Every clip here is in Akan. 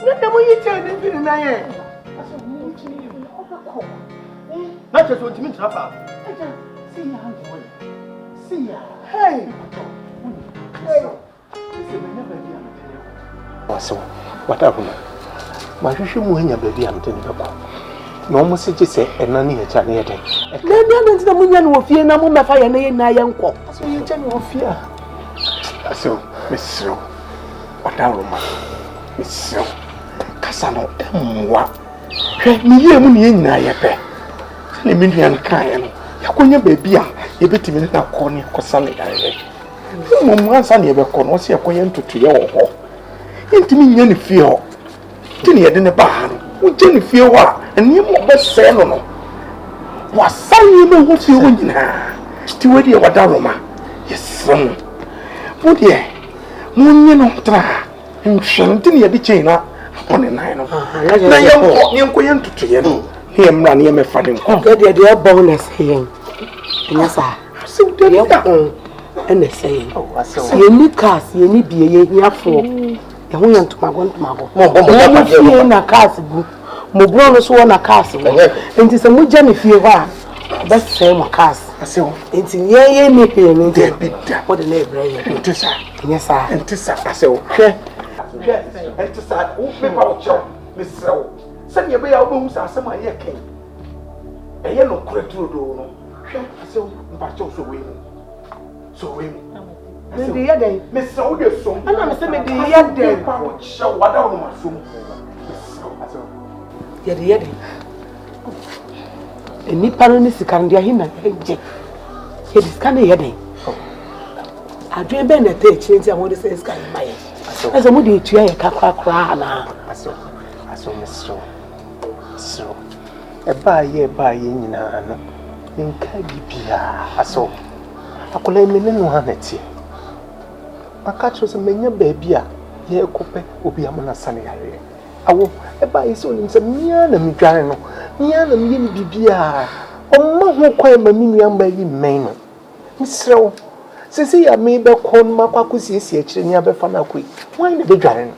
Let them eat anything in there. Not just what you mean to have. See ya. Hey. So, what happened? My shoe when your baby I'm telling you about. No more city say, and none here, Charlie. Then the woman will fear no more fire and I am caught. So you general fear. So, Miss Snow, what are you, Miss Snow? Cassano, what? Me, in Nayape. Let me be uncrying. You couldn't be you bet me that corner for Sunday. Once I never con was here going to your into me any fear. Tinny in the barn. We didn't fear what, and you must say no. Was some you know what you win now? Still ready what Daroma. Yes, son. Oh dear, Moon try and Shantin at the chain up on the 9 of young going to Triano. Him run him a funny. Get your bonus here. Yes, sir. So, and they say, you need cars, you need be a year for. You want to my one tomorrow. More in a castle. More bonus one a castle. And it's a more journey for you. That's same a castle. It's in ye nippy and what a neighbor. Yes, sir. And to say, I say, okay. And to say, oh, people, Miss Sow. Send your way out rooms as some of your king. A yellow crate to do. So, but also women. So, women. The other day, Miss Soldier, so I'm saying the other day, show what I want to do. The other day, a Nippanis can be a him and it is kind of heading. I dream Ben a day change and what it says, can buy it. As a moody to a cacra. I saw Miss So a buy ye by in Kagipia. I saw. I could let me know one. I catch us a many baby. Ye cope will be among a sunny area. I will buy so in some near and Migrano, near and Yin Bibia. Oh, my quite a million baby main. Miss So, say, I may be called Mapacusi, near Befanaqui. Why the big garden?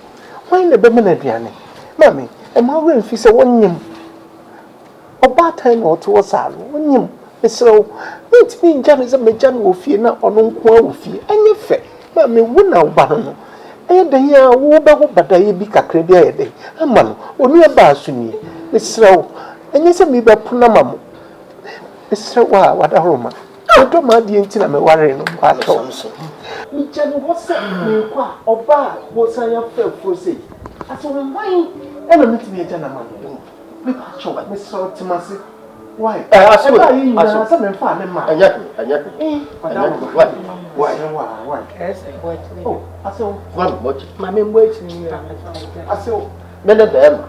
Why the Bemenadiani? Mammy, and my will fix a 1 year. About 10 or 2 hours, 1 year. So, it means Janis and Majan will fear not on unquo fear, and your fair. Mammy, wouldn't know Baron. And the year will but I be a credit day. A man, or near Barsuni. Miss So, and yes, I may be Punamam. Miss So, what a Roma. I don't mind the intimate worrying on what also. Mijan was saying, or bar was I have felt for say. I saw mine, and I met me a gentleman. Miss So, Timothy. Why? I saw some fun and my why? Oh, I saw one watch. My men waiting. I saw men of them.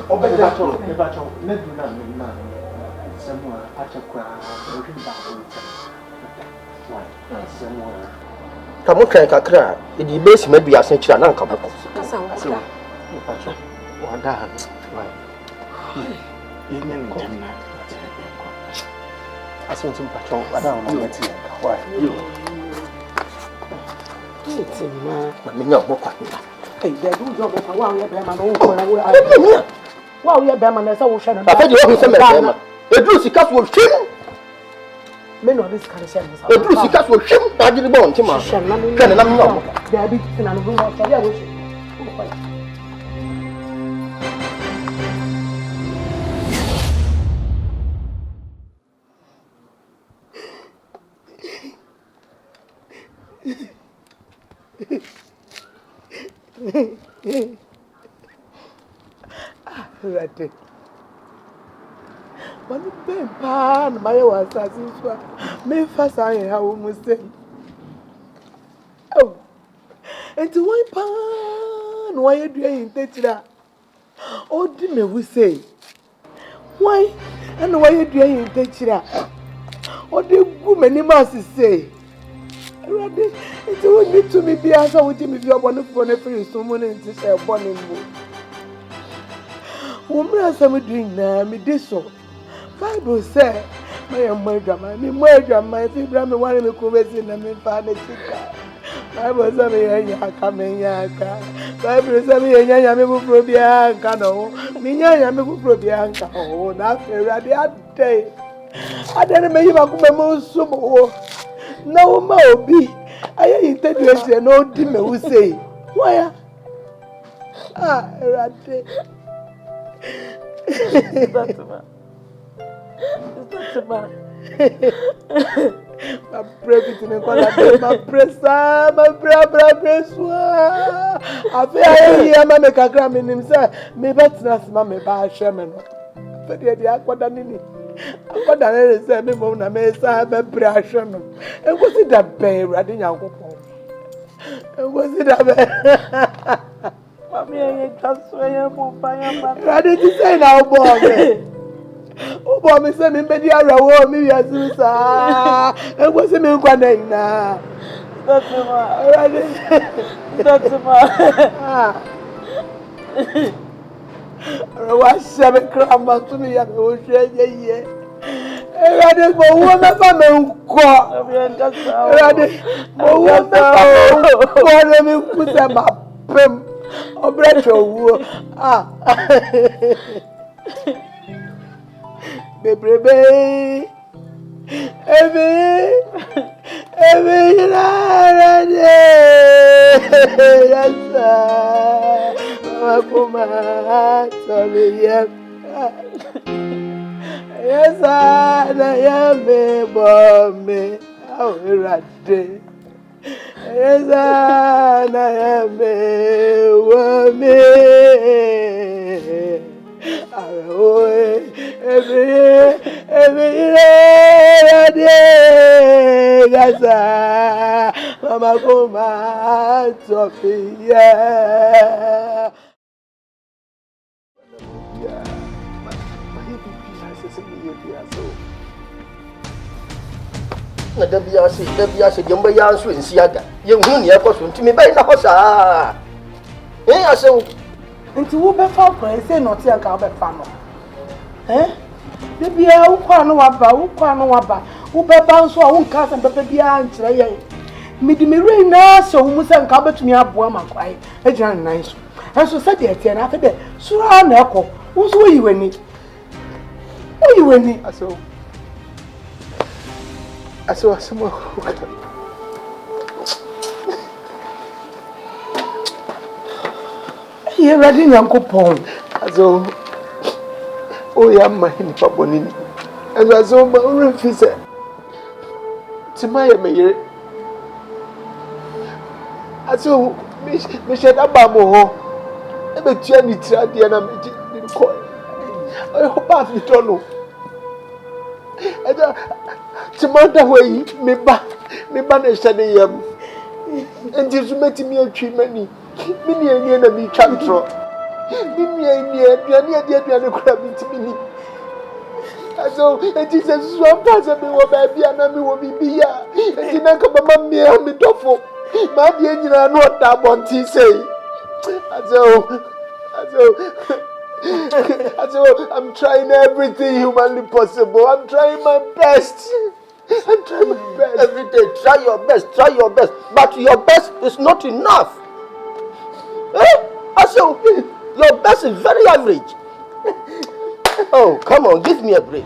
Oh, but that's all. Never told. Never done. Somewhere at a crowd. Why? Somewhere. Come on, Kakra. In the base, maybe I sent you an uncle. What that? Why? You didn't come now. I saw some patrol. I don't know why. You. It's a man. I mean, no more. Hey, they do job for wow, you're Beman. Wow, you're Beman. That's how Shannon. I thought you were some Beman. The Drusi Cat will kill. Men of this kind of sense. The Drusi Cat will kill. I didn't want him. Can I know? They are big and I'm going to Right. But the pen pan, my was as usual. May first I have almost said. Oh, and to one pan, why are you doing that? Oh, didn't we say? Why? And why are you doing that? Oh, the woman must say. It won't need to be as I would if you are one of free someone and to say a bonnet. Woman, as I'm doing now, me this so. Bible says, my drama, me more drama, if you bring me one of the conversations and me find a chica. I was a yaka, Bible is a yammy probianca, no, me yammy probianca, oh, that's a radiant day. I didn't make you a most sumo. No, Moby. I ain't tell you, no dimmer who say, why? Ah, rate. My private in my pressa, my brabra, I feel I make a gram in himself. Me bet not mammy by Sherman. But the aquadanini. Aquadanini said me mona may say a brush. And was it that bay riding out? And was it that bay? Mammy, I can't swear for fire. Ready to say now, boy. Oh, boy, me say me bedi arawo me yasu sa. E go se me nkwa na ina. Tatuma. Tatuma. Ah. Arawa shabe krama tu me ya me o hwe ye. Erade mo wo me fa me nkọ. Erade mo wo me fa me nkọ na me kusa ma pem. Obrecho wo. Ah. Baby, every night, yes, sorry, yes, yes, I am a bomb, how right, yes, I am a woman. Every day, Gaza, Mama Kuma, Sophia. Debiase, Jumbo Yansu in Siaga. You win your costume to me by the house. Eh, I say, Into Uber Falcon, say not here, Calvert Farmer. Eh? The beer, who can't wabba, who bounce or who cast and pepper behind Chile. Midimiri now, so who must have covered me up, woman, cry, a giant nice. And so said the 10 after that, Suran Echo, who's where you in it? Who you in it? I saw some more. Here, ready, Uncle Pond. So, oh, yeah, my Pabonini. And I saw my own officer. To my mayor. I saw Michelle Abamo. I bet you any tragedy and I'm in court. I hope I don't know. Tomorrow way, me banish any and just met me a treatment. Mini and me chantro. Mini and the crab into me. So, and Jesus is one person me will be and I will be here. And you know, come on, me and me tofu. My dear, you know what that want to say. So, I'm trying everything humanly possible. I'm trying my best. I'm trying my best. every day, try your best. But your best is not enough. Eh? I say, your best is very average. Oh, come on, give me a break.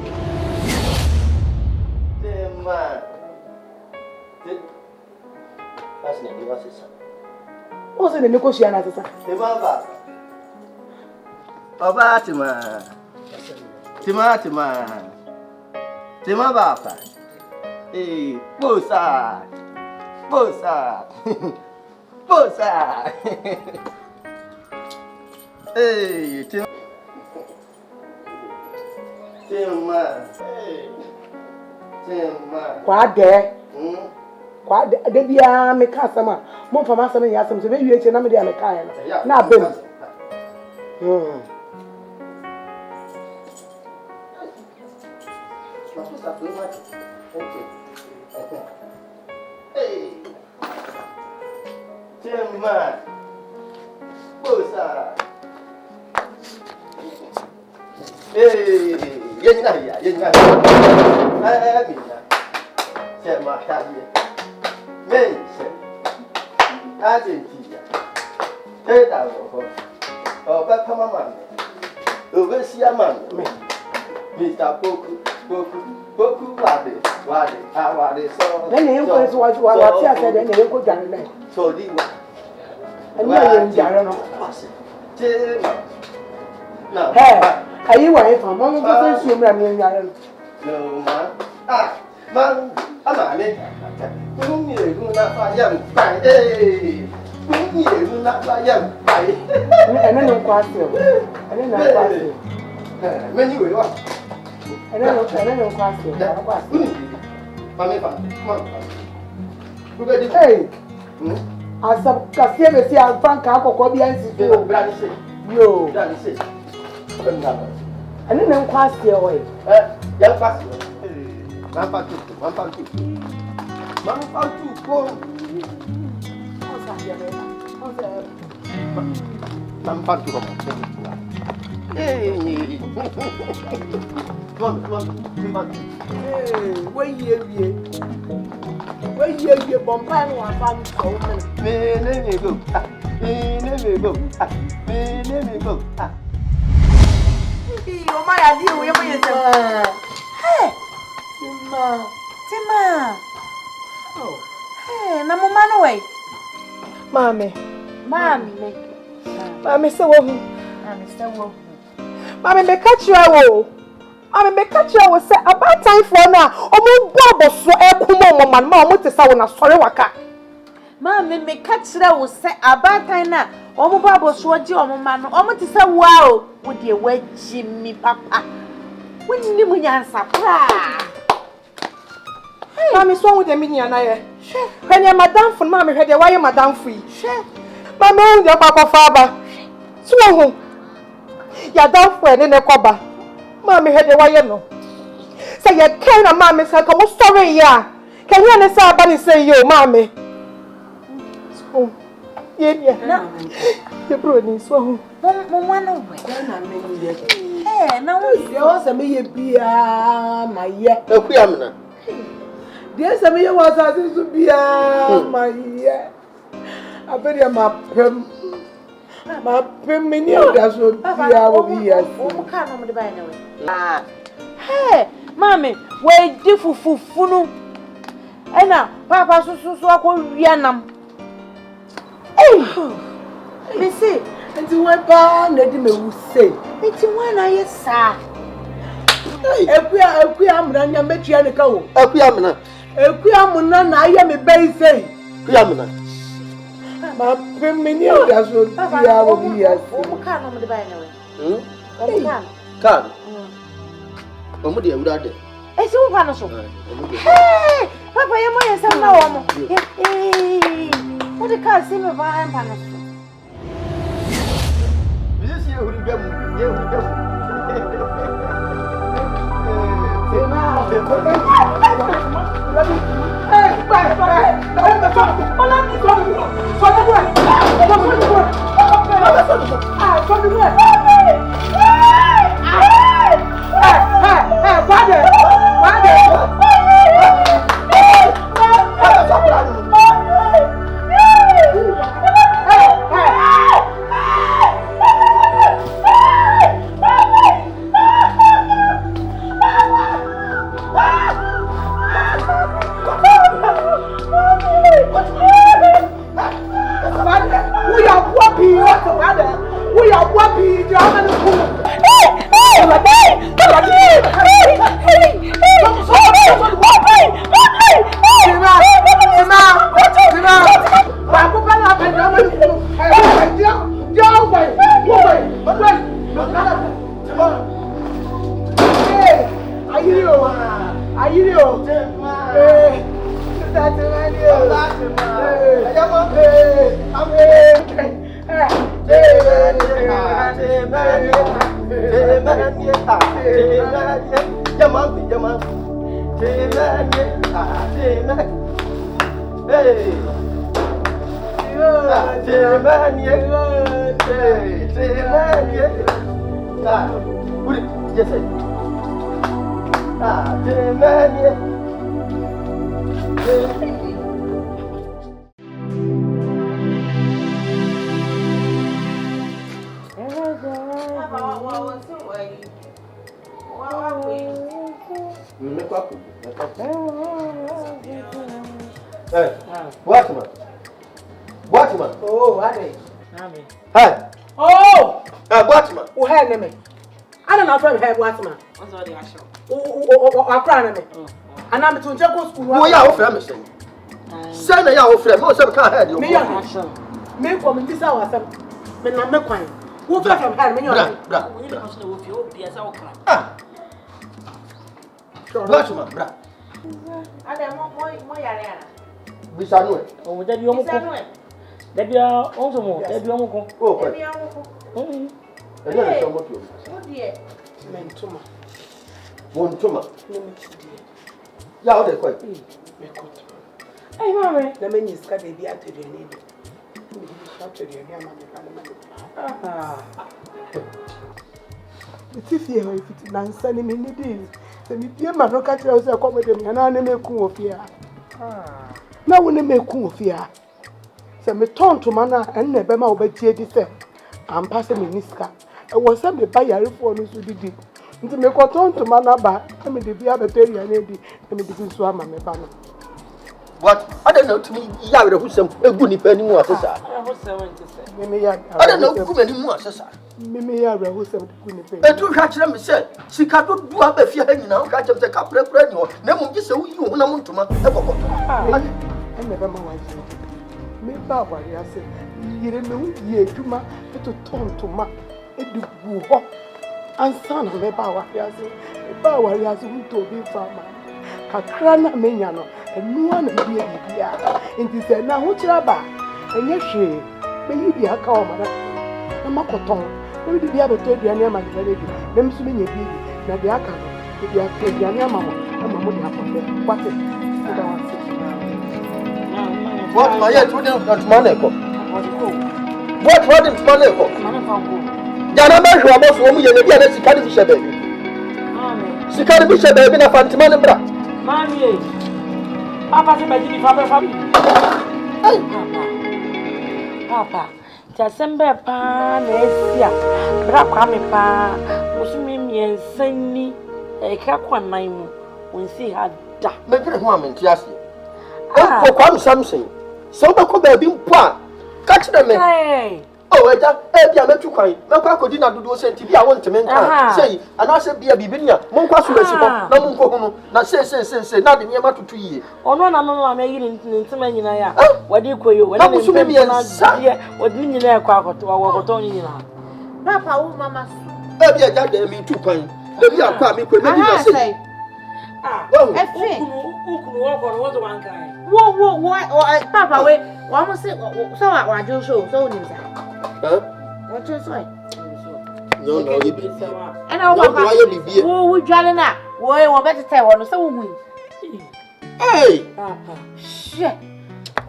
What's in the negotiation? Tima Bapa. Hey, Bosa. Hey, Tima. Quad there? Quad there be a me customer. More from us, I mean, some very rich and I'm a kind. Now, Ben. Hey, Tima. Bosa. Hey. Are you away from Mamma? No, man. I'm a man. Whom you do not buy young by day. Whom you do not buy young by. And then no question. And then no question. When you will want. And then no question. Hey, as a Cassier, see, I'm Frank Cobians. Yo, and then I'm quite away. Young pastor. One pound two. Hey, come on. Where you bombard one pound so many. Let me go. Oh my idea, we are hey, Tima. Oh, hey, no man away. Mommy, so Mommy, me catch you away. Mommy, me catch you away. Say about time for now. Omo bobo so ekumo man. Mama, te sa wona sore waka. Mommy, me catch you away. Say about time now. Omo bobo so ji omo man. Omo te sa wow. Wo de waji mi papa. Woni mu nyansa pra. Mommy, so wo de mi nyana ye. Sure. When your madam for mommy, where de why madam free. Sure. Mommy, wo de papa father. So ho. Ya dan for ene ne koba. Mommy, where de why no. Say you kind of mommy say come sorry ya. Can you understand what I say yo, mommy? So yeah. You bro ni so. Mama no way. Eh, na wo yo say me ye bia my ye. Ekuyamna. Dey say me ye was as so bia my ye. Abedi ma pem me ni o da so bia wo bi yes. O mu ka no mo de ba na we. Ah. Hey, mommy, we di fufufunu. Ena papa so akọ wianam. Hey. Me say, nti we ba na di me wu say. Nti wan na ye sa. Ekuyamna nya metua ne ka wo. Ekuyamna na aye me bai say. Ekuyamna. Ma pem me ni o da so bia wo bi yes. O mu ka no mo de ba na we. O mu ka. Kan. Omo de ewura de. Esi wo pa no so. Hey, papa ye mo ye sam na wo mo. What the car see me ba am pa no so. This year we get mu. Watchman. Oh, what is? Hey. Oh! Watchman. Who had me? I don't know if I have Watchman. What's all the action? Oh, crying me. And I'm to go school. Oh, yeah, offer me. Send a young friend. Most of can't have you. Me action. Me from this hour. Men I'm not crying. Who got from her? Me, Watchman, bra. I don't want more. Bisano. Oh, that you that you are also more. That you are more. Oh, dear. Mentuma. One tuma. Yeah, they're quite. Hey, mamma, the men is got a beer to the need. It's if you if it's not sending me days. The media man look at us accommodating and I make cool of fear. Now when they make cool of fear. So me turn to mana and never my obey this. I'm passing Miniska. I was some the buyer for us to be deep. Into me turn to mana ba. I mean the beer battery and lady. I mean the swam and me banner. What? I don't know to me. Yeah, who's some a good penny more. I don't know who many more. Mimi ya who's some good penny. I do catch them, said. She can't do up if you're hanging out. Catch them the cup of bread. Never just so you when I want to my. I never mind. Me Baba, I said, you don't know, ye to ma, to turn to ma, it do go. And son of a Bawa, I said, Bawa, I said, to be farmer. Kakrana Menano, and no one be a beer. And he said, now what's your bar? And yes, she may you be a cow, madam. A macoton, maybe the other told you, my lady, them swimming a baby, that the Akan, if you are paid your mamma, and mamma, what is it? What my yet wouldn't not Monaco? What wasn't Monaco? Jana Bajo was woman and the other Sicari Bishop baby. Sicari Bishop baby, a Fantiman and Bra. Mammy, Papa, Papa, Tassembe pan, Brakame pa, Musumi and send me a crack name when see her da. Make it a woman, Tiasi. Oh, come something. So the could have been poor. Catch them. Oh, I met you crying. No, I could not do send TV. I want to make say, and I said, be a bibinia. Monquas, no Monco, not say, not in your matter to ye. Oh, no, I'm making into many. What do you call you? When I was maybe a son, what millionaire quack or Tony. Papa, Mamma, maybe I got them in 2 points. Maybe I'll come, maybe I say. Who could walk on what one guy? Whoa, Papa, wait, one must say, so I do show, so news. What you say? No, you be. And I want to be. Who would you not? Why, or better tell one, so we. Hey, Papa, shit.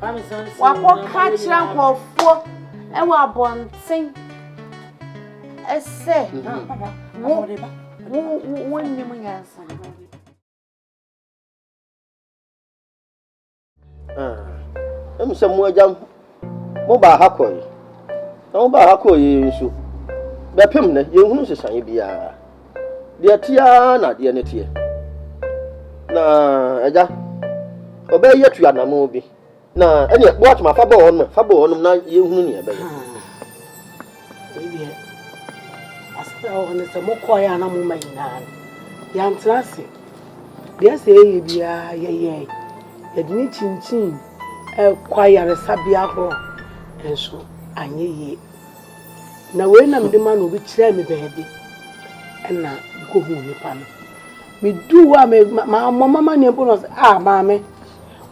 I'm son. What catch for 4 and what born sing? I say, when you answer. I'm some more jump. Mobile Hakoi. No, by Hakoi, so. The Pimne, you who say, be a dear Tiana, dear Netia. Na, Eja. Obey yet you are na movie. Na, any watch my fabo on you who near. Baby, I spell on the Mokoya and a woman. Young Tracy. Yes, yeah. You need chin, a choir sabia home, and so I ye. Now, when I'm the man who will tell me, baby, and now go home, you pan. Me do what my mamma near bonus, mammy,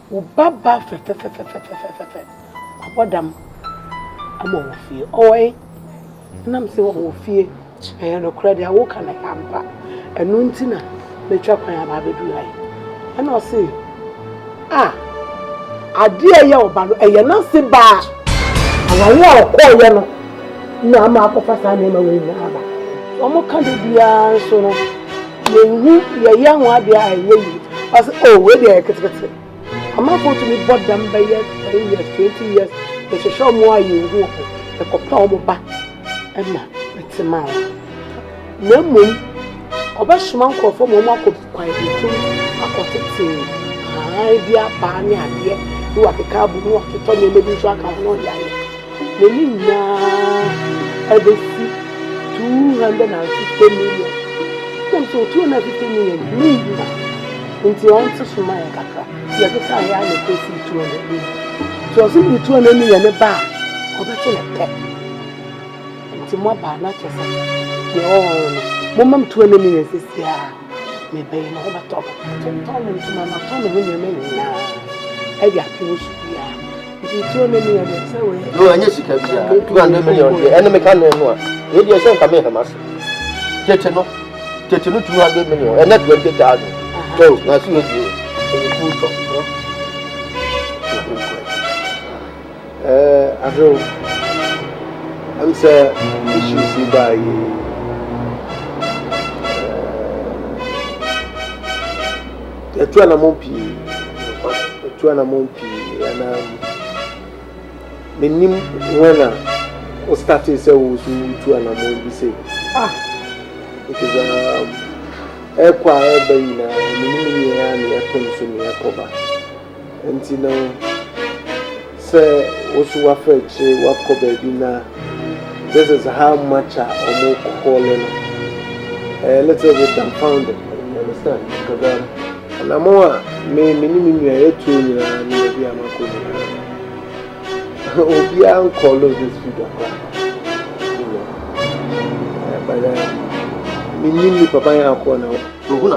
who baba, what them, I'm all fear, oi, and I'm so all fear, and no credit, I walk on a camper, and Nuntina, the chap I have a do like, and I'll say. Adia ya obano e na se ba awa ko ye no na ma ko fasa na ma we na ba o mo kan de bia so no you young one there, I said, oh, where they are. I'm not going to be bought them by 10 years, 20 years. They should show more you go. The copper back. Emma, it's a man. No moon. Obashman call for Mama could quiet too. I got it. I be a barney and yet you are the cab who want to tell me maybe so I can know that. Melina, I will see 250 million. So 250 million. Into your answer to my cacra. You have to try and pay 200 million. So I think you 200 million a bar. Or that's in a pet. Into more bar, not yourself. Mom 20 million this year. Maybe no over top. Turn into my turn when you're many now. I got close here. If you 200 million, so no, I guess you can be 200 million. The enemy can't know. If you send come here, must get to know 200 million and not 20,000. So, that's what you I'm saying, issues by. The 200 months, and minim when I started say we 200 months say because airquire by na minim and aircon cover and you know say also affect what cover na this is how much I almost calling a little bit dumbfounded, you understand? Because and I'm more minimum year to be a call of this figure. But minimum papa now.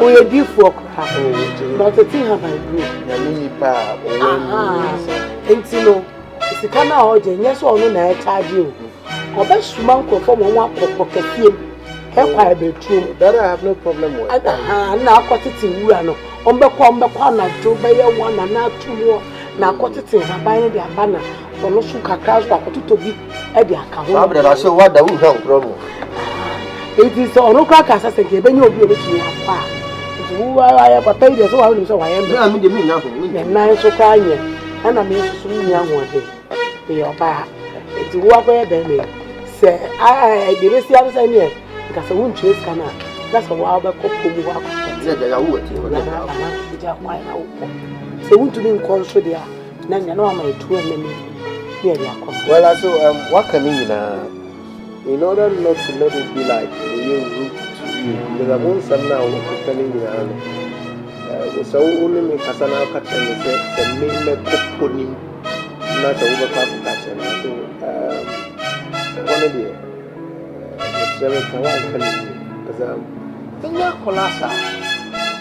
We are due for but the thing have I grew. And you know, it's the kind of order, yes or no, I charge you. Or best man from one pocket. That I have no problem with. Now, got it in Urano. On the corner, Joe Bayer 1 and now 2 more. Now, got it in Habana, the Habana, or no sugar cars, but to be at the account. I said, what the wood help promo. It is on no crackers, I said, when you'll be able to have far. Who I have a paid as well, so I am. I mean, nothing. And 9 so crying, and I mean, soon young one day. They are bad. It's what I then say. I didn't see others any. Because I won't chase Kana. That's a while back. So, want to be in control there. Then you know, I'm a 2 minutes. Well, so, what can you in order not to let it be like you root to you, because I won't some now telling you. So, only make Kasana catch and say, make put him not over catching. So, one of the because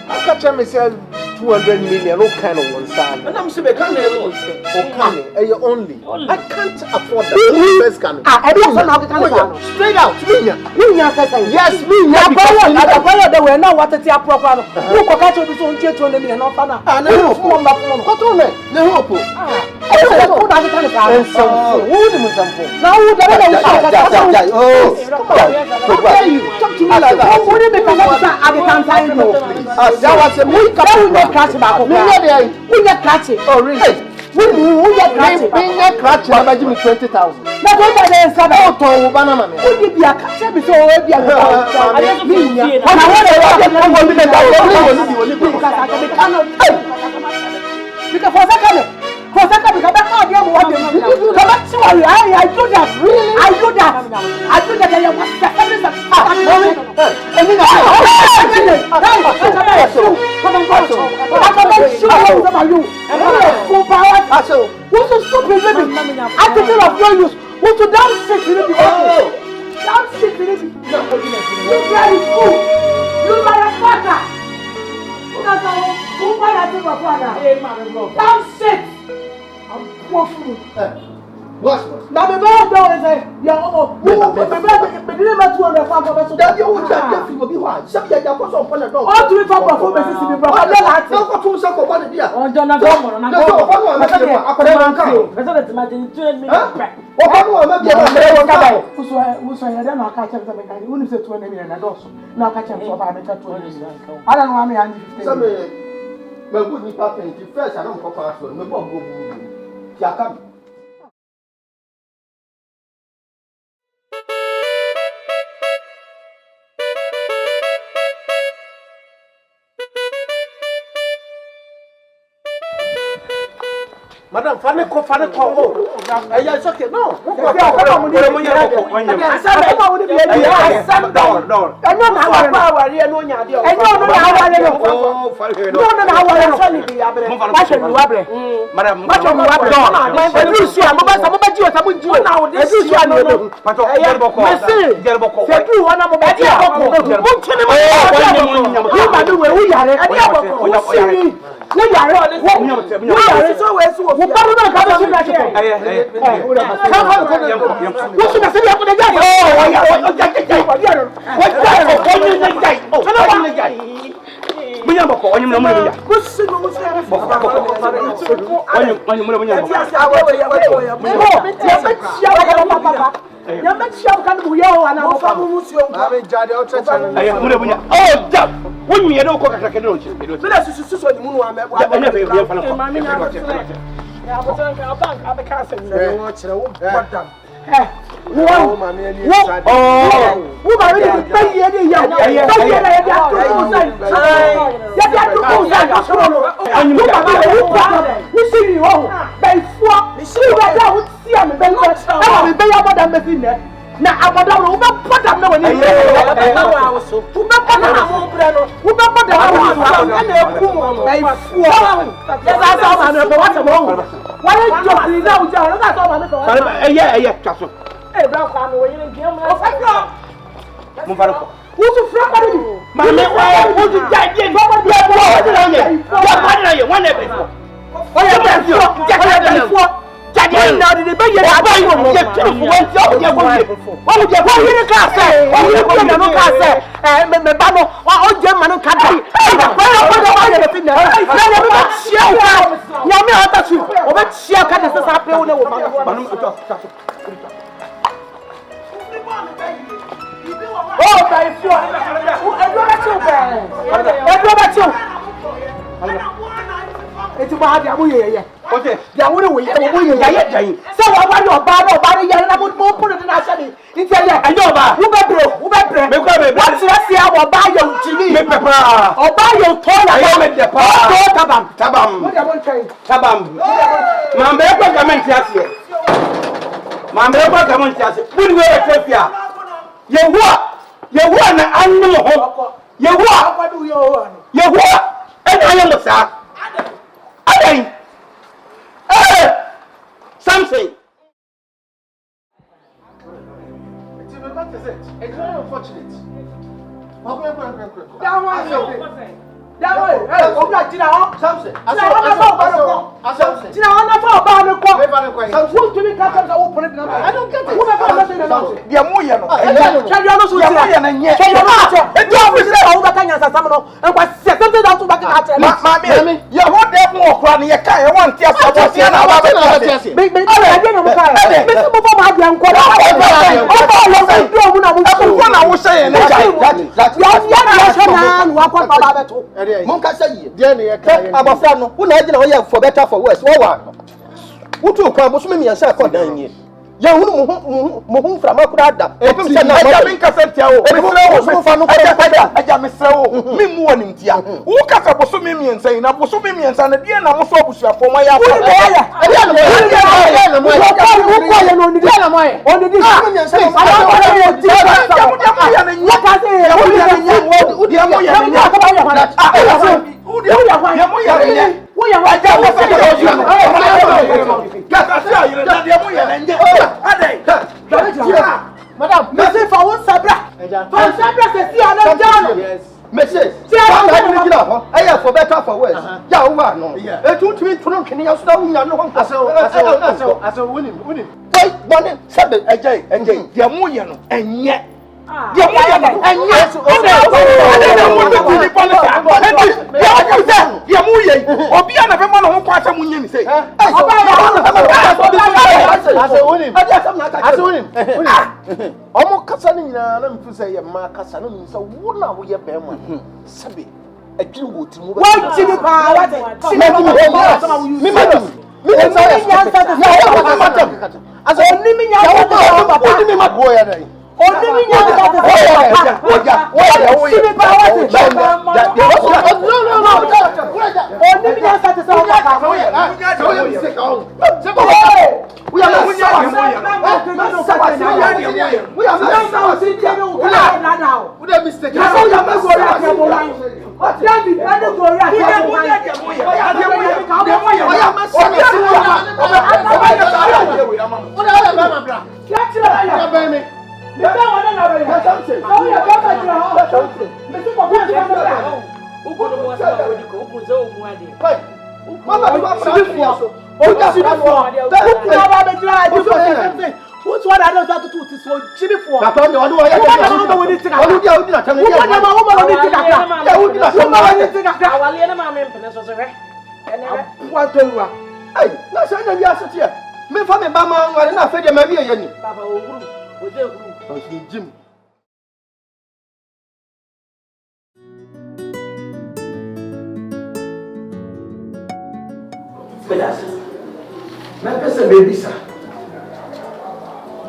I catch myself 200 million, no kind of one side. And I'm saying, only. I can't afford that. I don't know. Straight out, yes, me. They were not what it's your program. Who can catch this on 200 million? Not for now. Oh, really? We get catch. I'm going to 20,000. That's what I said. Oh, to banana. We give you a catch before we be a I do that. Really? I do that. What's so stupid living? I take care of your use. What's to damn sick in the damn sick in the you very fool. You are a father. Who buy a thing of father? Damn sick. I'm poor fool. What's Now the man don't say, yeah, oh, we didn't make 200 for that you would have to be one. Some years I was on the dog. all to be for performance in the brother. No, for 2 seconds, one idea. Oh, don't go. Madam, funny call. Yes, okay, no. Now, I'm not going to put them no one. Something. It's very unfortunate. That way, Something. I don't get it. For better for worse. What to come? What's me and say for them? Ya mu from akurada opim se na aja bin kasɛntia o so fa no aja mesrɛ o me mu wɔ nimtia wo kasa boso me miɛnsa na boso me miɛnsa na die na mo so abusuafo ma ya fa ya mo ya no ni die na mo ya oni di me miɛnsa Madam, Monsieur Fawon Sabra. Fawon Sabra c'est si on a déjà. Monsieur, I for better for worse. Ya wa no. E tu non kini ya so da wunya no. Aso winning. Bonnie, Sabe, AJ, Yamuyan, and yet. What's what I don't have to do to so chilly for? I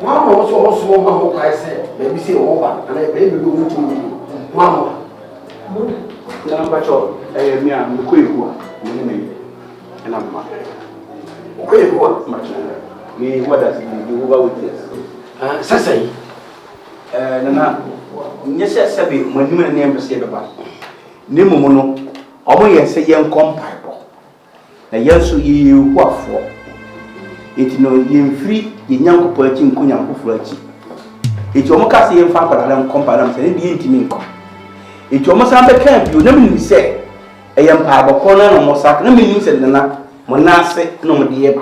Mama was also one I said, maybe say over, and I baby go to me. Mama. Number me, I'm the queen, and I'm not. Queen, what much? Me, what does it do over with this? Sassay. Nana, yes, Sabi, when you name say about Nimono, only say young compible. A yes, you what for? It no yin free the young poet in Kunyam Fulachi. It's almost a young father and compare say the intimate. It's almost a camp, you never say a young papa corner no more sack, no means and nana, Monase, no dear.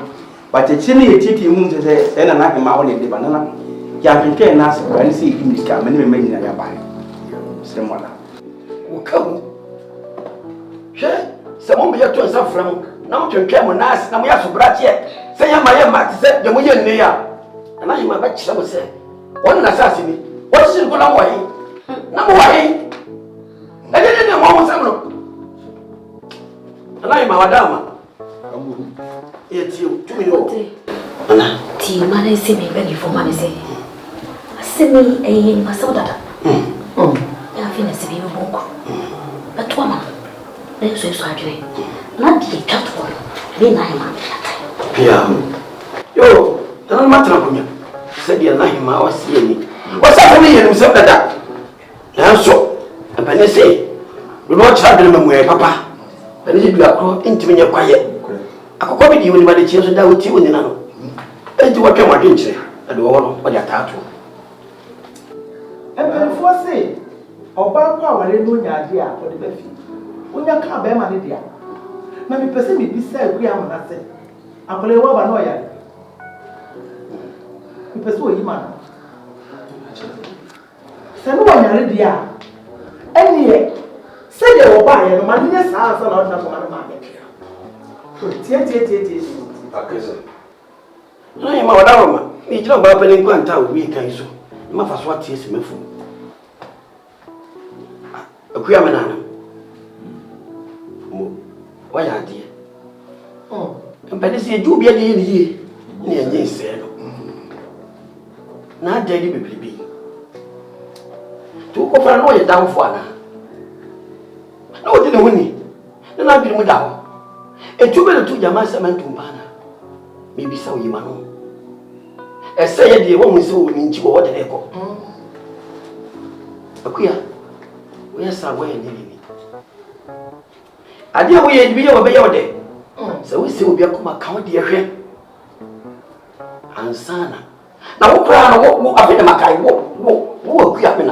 But a chinny titty moon to say, and I am out in the banana. Yakin can ask when see him come and remain in your body. Simola. Come. Sure, some of your twins are from now to come and ask, and we have to brat yet. Say, my Matt said, the way you're near. And I am a batch, some say. One assassin, what's it going away? Number way. I didn't know what was and I am a madama. It's you, 2 minutes. Tea, man, see me begging for money. Say, send me a masoda. I feel as if you walk. But woman, there's so surgery. Not the cat one. Then I am. Yeah. Yo, don't matter of me. Said the nine was seeing. What's happening in himself that? Now, so, and when they say, we watch how the memory, Papa. When you go into me, quiet. I could copy you when the children that with you in the nano. And to what come against you, and the one what you're tattoo. And when for say, about power, I know your idea for the baby. When you can't bear money, dear. Now, me person me be said, we are not saying. I'm going to go over no you pursue a man. Send one already. Any say they will buy a man in his house and out of market. I am our dama. You don't buy any quanta we can so. My first what is me for a queer man. Why are dear? But this is you be a dear near this said. Now, Daddy be. To offer no way down for now. No, didn't win. Then I've been without. A 2 minutes to Yamasaman to Bana. Maybe so you man. A say the woman so in what an echo. A queer. Where's our way in me? I dare we be over your day. So we say we be a come account dear friend. And Sana. Now, what crown up in the Makai? What happened?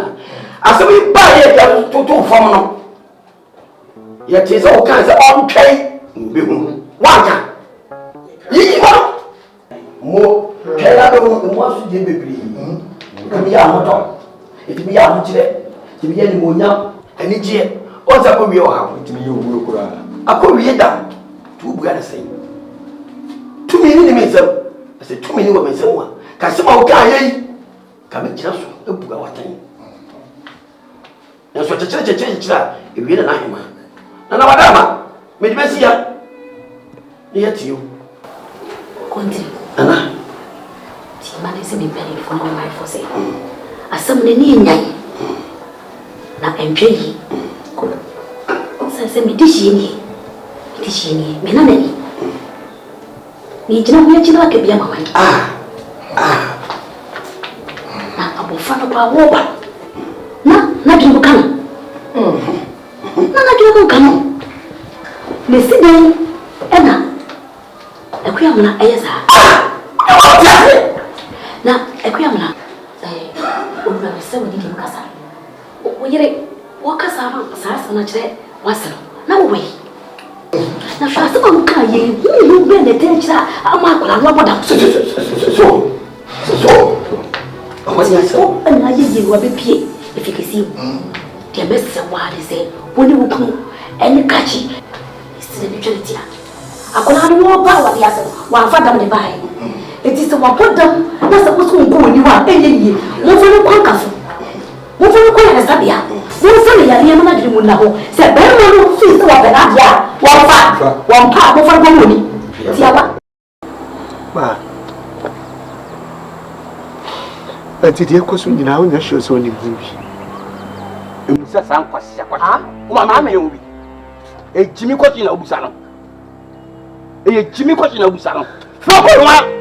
As we buy it to 2 from yet is all kinds of okay. One time. More, tell ya do mo asu je bebri kami ya hoto etimi ya ho kire etimi ya ni monya ani je o za ko wie o ha etimi ye owu okura akowie da tu bu ga na sei tu mi ni me nsam ase tu mi ni wo me nsam wa ka se ma o ka ye ka me kira so e bu ga watan ya so kira e wie na hema na wadama me di besi ya ni ya tiyo konti ana ti mane se me bani fo no mai fo se asam ne ni nyai na empye yi se me dishi ni me na nani ni jina ke bia mama na abofa no pa wo ba na dinu kana na dinu kana le si den ena ekuya mna ayesa na ekuya mna obra se wodi di mkasa o yire wakasa ma sasa na kire wasalo na wo we na fasa ma muka ye ni be ne tenchira ama kola no boda so awanya so na ye wa be pie efikisi dia messa wa de se woni wuku eni kachi isi ne tweliti akona no wo ba wa dia se wa fa dam ne bai eti se wa podam na se wo so nko ni wa enye mo fa no kwa kafo mo fa no kwa na sabia mo fa ne ya ne na de mu na ho se be mo no fi se wa be na dia wa pa mo fa ko ni ti awa ba ati die ko so nyina wo nya hwe so ni bubi emusa san kwasya o ma me obi e jimi kwati na obusa no e jimi kwati na obusa no fo ko ma